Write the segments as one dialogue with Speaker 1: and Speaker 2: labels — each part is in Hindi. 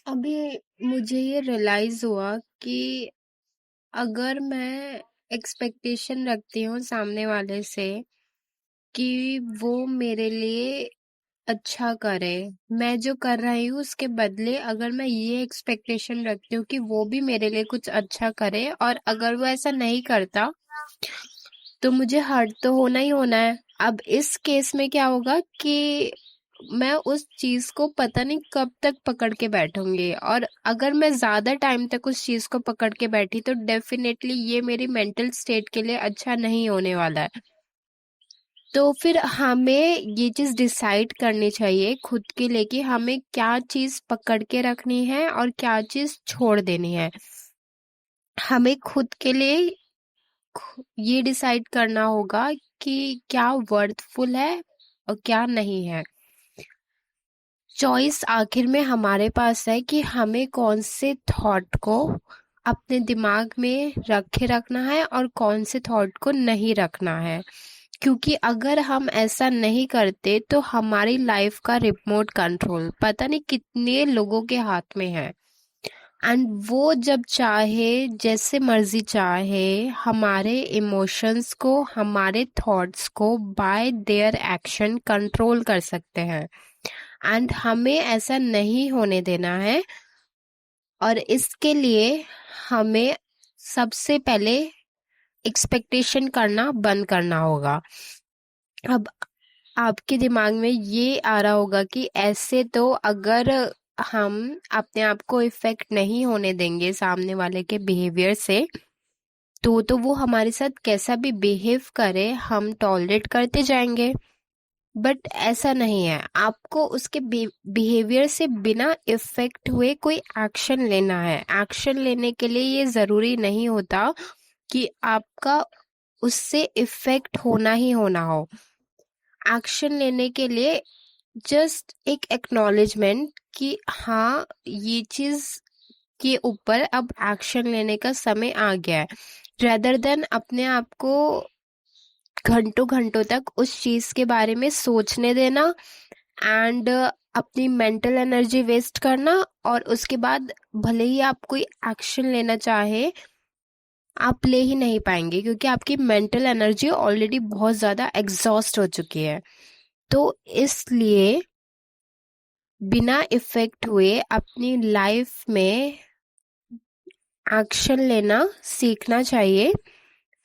Speaker 1: अभी मुझे ये रियलाइज हुआ कि अगर मैं एक्सपेक्टेशन रखती हूँ सामने वाले से कि वो मेरे लिए अच्छा करे, मैं जो कर रही हूँ उसके बदले अगर मैं ये एक्सपेक्टेशन रखती हूँ कि वो भी मेरे लिए कुछ अच्छा करे, और अगर वो ऐसा नहीं करता तो मुझे हर्ट तो होना ही होना है। अब इस केस में क्या होगा कि मैं उस चीज को पता नहीं कब तक पकड़ के बैठूंगी, और अगर मैं ज्यादा टाइम तक उस चीज को पकड़ के बैठी तो डेफिनेटली ये मेरी मेंटल स्टेट के लिए अच्छा नहीं होने वाला है। तो फिर हमें ये चीज डिसाइड करनी चाहिए खुद के लिए कि हमें क्या चीज पकड़ के रखनी है और क्या चीज छोड़ देनी है। हमें खुद के लिए ये डिसाइड करना होगा कि क्या वर्थफुल है और क्या नहीं है। चॉइस आखिर में हमारे पास है कि हमें कौन से थॉट को अपने दिमाग में रखे रखना है और कौन से थॉट को नहीं रखना है। क्योंकि अगर हम ऐसा नहीं करते तो हमारी लाइफ का रिमोट कंट्रोल पता नहीं कितने लोगों के हाथ में है, एंड वो जब चाहे जैसे मर्जी चाहे हमारे इमोशंस को, हमारे थॉट्स को बाय देयर एक्शन कंट्रोल कर सकते हैं। एंड हमें ऐसा नहीं होने देना है, और इसके लिए हमें सबसे पहले एक्सपेक्टेशन करना बंद करना होगा। अब आपके दिमाग में ये आ रहा होगा कि ऐसे तो अगर हम अपने आप को इफेक्ट नहीं होने देंगे सामने वाले के बिहेवियर से, तो वो हमारे साथ कैसा भी बिहेव करे हम टॉलरेट करते जाएंगे। बट ऐसा नहीं है, आपको उसके बिहेवियर से बिना इफेक्ट हुए कोई एक्शन लेना है। एक्शन लेने के लिए ये जरूरी नहीं होता कि आपका उससे इफेक्ट होना ही होना हो। एक्शन लेने के लिए जस्ट एक एक्नॉलेजमेंट कि हाँ ये चीज के ऊपर अब एक्शन लेने का समय आ गया है, रेदर देन अपने आप को घंटों घंटों तक उस चीज के बारे में सोचने देना एंड अपनी मेंटल एनर्जी वेस्ट करना। और उसके बाद भले ही आप कोई एक्शन लेना चाहे आप ले ही नहीं पाएंगे, क्योंकि आपकी मेंटल एनर्जी ऑलरेडी बहुत ज्यादा एग्जॉस्ट हो चुकी है। तो इसलिए बिना इफेक्ट हुए अपनी लाइफ में एक्शन लेना सीखना चाहिए,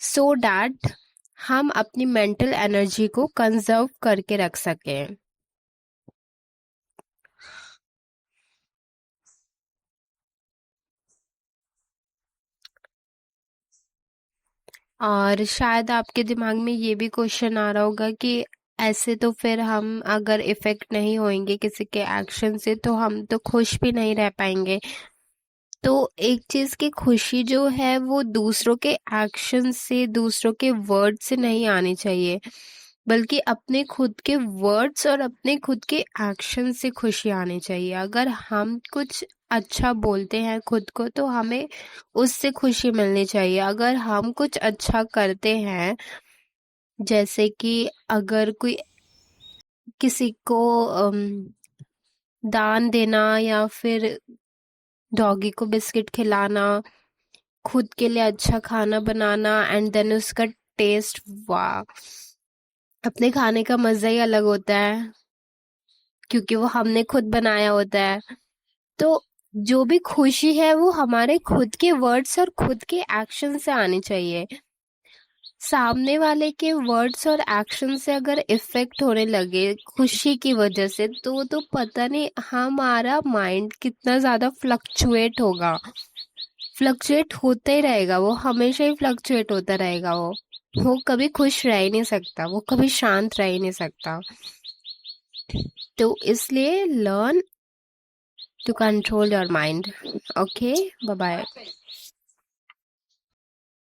Speaker 1: सो दैट हम अपनी मेंटल एनर्जी को कंजर्व करके रख सकें। और शायद आपके दिमाग में ये भी क्वेश्चन आ रहा होगा कि ऐसे तो फिर हम अगर इफेक्ट नहीं होंगे किसी के एक्शन से तो हम तो खुश भी नहीं रह पाएंगे। तो एक चीज की खुशी जो है वो दूसरों के एक्शन से, दूसरों के वर्ड से नहीं आनी चाहिए, बल्कि अपने खुद के वर्ड्स और अपने खुद के एक्शन से खुशी आनी चाहिए। अगर हम कुछ अच्छा बोलते हैं खुद को तो हमें उससे खुशी मिलनी चाहिए। अगर हम कुछ अच्छा करते हैं, जैसे कि अगर कोई किसी को दान देना या फिर डॉगी को बिस्किट खिलाना, खुद के लिए अच्छा खाना बनाना एंड देन उसका टेस्ट, वाह, अपने खाने का मजा ही अलग होता है क्योंकि वो हमने खुद बनाया होता है। तो जो भी खुशी है वो हमारे खुद के वर्ड्स और खुद के एक्शन से आनी चाहिए। सामने वाले के वर्ड्स और एक्शन से अगर इफेक्ट होने लगे खुशी की वजह से तो पता नहीं हमारा माइंड कितना ज्यादा फ्लक्चुएट होगा। फ्लक्चुएट होता ही रहेगा, वो हमेशा ही फ्लक्चुएट होता रहेगा। वो कभी खुश रह ही नहीं सकता, वो कभी शांत रह ही नहीं सकता। तो इसलिए learn to control your mind. Okay, bye bye.